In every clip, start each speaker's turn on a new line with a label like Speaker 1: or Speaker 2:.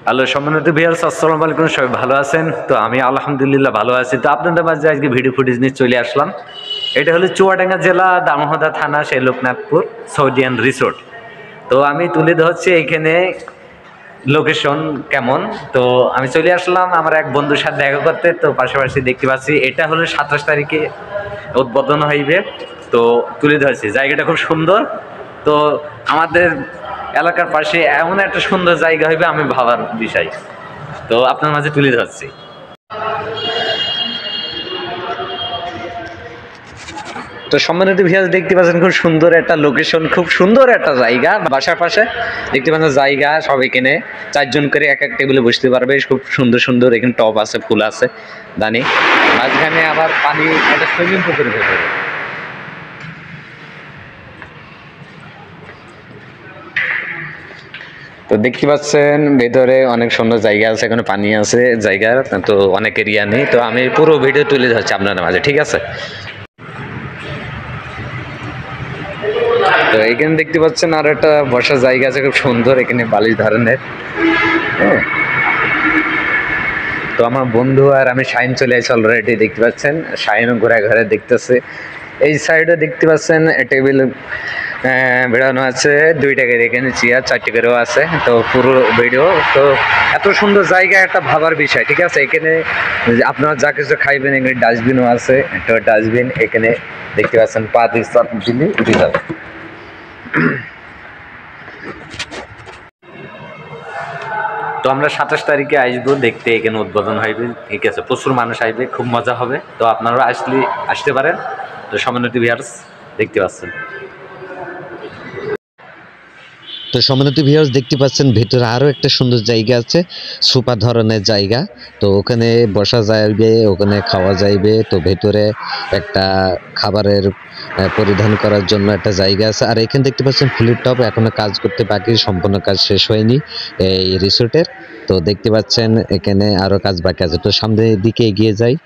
Speaker 1: Hello সম্মানিত viewers, আসসালামু আলাইকুম। সবাই ভালো আছেন? তো আমি আলহামদুলিল্লাহ ভালো আছি। তো আপনাদের মাঝে আজকে ভিডিও ফুটেজ নিয়ে চলে আসলাম। এটা হলো চুয়াডাঙ্গা জেলা, দামোহদা থানা, সেই লোকনাথপুর সৌদিয়ান রিসোর্ট। তো আমি তুলে ধরছি এইখানে লোকেশন কেমন। তো আমি চলে আসলাম আমার এক বন্ধুর সাথে দেখা করতে। তো পাশাপাশি দেখতে পাচ্ছি এটা হলো 27 তারিখে উদ্বোধন হইবে। তো তুলে ধরছি, জায়গাটা খুব সুন্দর। তো আমাদের এলাকার পাশে এমন একটা সুন্দর জায়গা হইবে আমি ভাবার বিষয়। তো আপনার মাঝে তুলে ধরছি। তো সম্মানিত ভিউয়ার্স, দেখতে পাচ্ছেন খুব সুন্দর একটা লোকেশন, খুব সুন্দর একটা জায়গা। বাসার পাশে দেখতে পাচ্ছেন জায়গা সব, এখানে 4 জন করে এক এক টেবিলে বসতে পারবে। খুব সুন্দর সুন্দর এখানে টব আছে, ফুল আছে, দানি। মাঝখানে আবার পানি, একটা সুইমিং পুকুরের ভেতরে। তো দেখতে পাচ্ছেন ভেতরে অনেক সুন্দর জায়গা আছে, এখানে পানি আছে জায়গার। তো অনেক এরিয়া নেই। তো আমি পুরো ভিডিও তুলে ধরছি আপনার মাঝে, ঠিক আছে? তো এখানে দেখতে পাচ্ছেন আর একটা বসার জায়গা আছে, খুব সুন্দর, এখানে বালিশ ধরনের। হ্যাঁ, তো আমার বন্ধু আর আমি শাইন চলে আসছি অলরেডি। দেখতে পাচ্ছেন শাইনও ঘোরা ঘরে দেখতেছে। এই সাইডে দেখতে পাচ্ছেন টেবিল বেড়ানো আছে, 2 টাকার। এখানে চেয়ার 4টি করেও আছে। তো পুরো ভিডিও, তো এত সুন্দর জায়গা, একটা ভাবার বিষয়, ঠিক আছে? এখানে আপনারা যা কিছু খাইবেন, এখানে ডাস্টবিনও আছে, একটা ডাস্টবিন এখানে দেখতে পাচ্ছেন। পা দিলে উঠে যাবে। তো আমরা 27 তারিখে আসবো দেখতে, এখানে উদ্বোধন হইবে, ঠিক আছে? প্রচুর মানুষ আসবে, খুব মজা হবে। তো আপনারা আসতে পারেন। তো সম্মানিত ভিউয়ার্স, দেখতে পাচ্ছেন।
Speaker 2: তো সম্মানিত ভিউয়ার্স, দেখতে পাচ্ছেন ভেতরে আরো একটা সুন্দর জায়গা আছে, সোফা ধরনের জায়গা। তো ওখানে বসা যাইবে, ওখানে খাওয়া যাইবে। তো ভেতরে একটা খাবারের পরিধান করার জন্য একটা জায়গা আছে। আর এখানে দেখতে পাচ্ছেন ফুলের টব, এখনো কাজ করতে বাকি, সম্পূর্ণ কাজ শেষ হয়নি এই রিসোর্টের। তো দেখতে পাচ্ছেন এখানে আরো কাজ বাকি আছে। তো সামনের দিকে এগিয়ে যাই।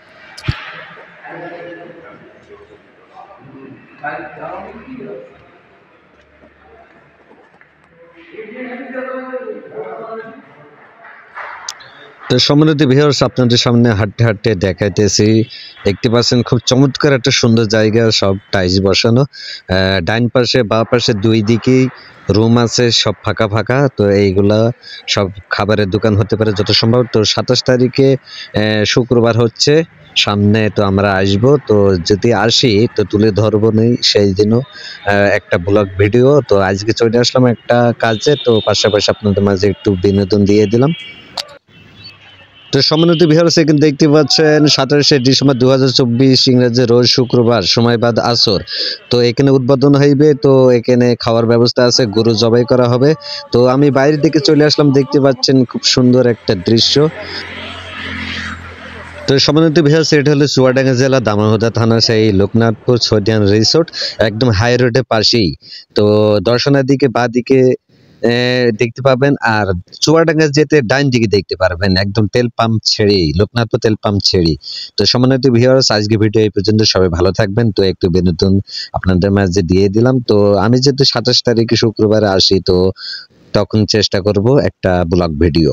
Speaker 2: তো সম্মানিত ভিউয়ার্স, আপনাদের সামনে হাঁটতে হাঁটতে দেখাইতেছি। দেখতে পাচ্ছেন খুব চমৎকার একটা সুন্দর জায়গা, সব টাইলস বসানো। ডাইন পাশে বা পাশে 2 দিকেই রুম আছে, সব ফাঁকা ফাঁকা। তো এইগুলা সব খাবারের দোকান হতে পারে যত সম্ভব। তো 27 তারিখে শুক্রবার হচ্ছে সামনে। তো আমরা আসব, তো যদি আসি তো তুলে ধরবো নেই সেই দিনও একটা ব্লগ ভিডিও। তো আজকে চলে আসলাম একটা কাজে, তো পাশাপাশি আপনাদের মাঝে একটু বিনোদন দিয়ে দিলাম। তো সম্মানিত ভিউয়ার্স, এখানে দেখতে পাচ্ছেন 27শে ডিসেম্বর 2024 ইংরেজি রোজ শুক্রবার, সময় বাদ আসর। তো এখানে উদ্বোধন হইবে। তো এখানে খাওয়ার ব্যবস্থা আছে, গরু জবাই করা হবে। তো আমি বাইরের দিকে চলে আসলাম, দেখতে পাচ্ছেন খুব সুন্দর একটা দৃশ্য। তো সম্মানিত ভিউয়ার্স, এটা হলো চুয়াডাঙ্গা জেলা, দামোহদা থানা, সেই লোকনাথপুর সৌদিয়ান রিসোর্ট, একদম হাই রোডের পাশেই। তো দর্শনার্থীকে বাঁ দিকে দেখতে পাবেন, আর চুয়াডাঙ্গা যেতে ডাইন দিকে দেখতে পারবেন, একদম তেল পাম্প ছেড়েই, লোকনাথপুর তেল পাম্প ছেড়েই। তো সম্মানিত ভিউয়ার্স, আজকে ভিডিও এই পর্যন্ত। সবাই ভালো থাকবেন। তো একটু বিনোদন আপনাদের মাঝে দিয়ে দিলাম। তো আমি যেহেতু 27 তারিখে শুক্রবারে আসি, তো তখন চেষ্টা করব একটা ব্লগ ভিডিও।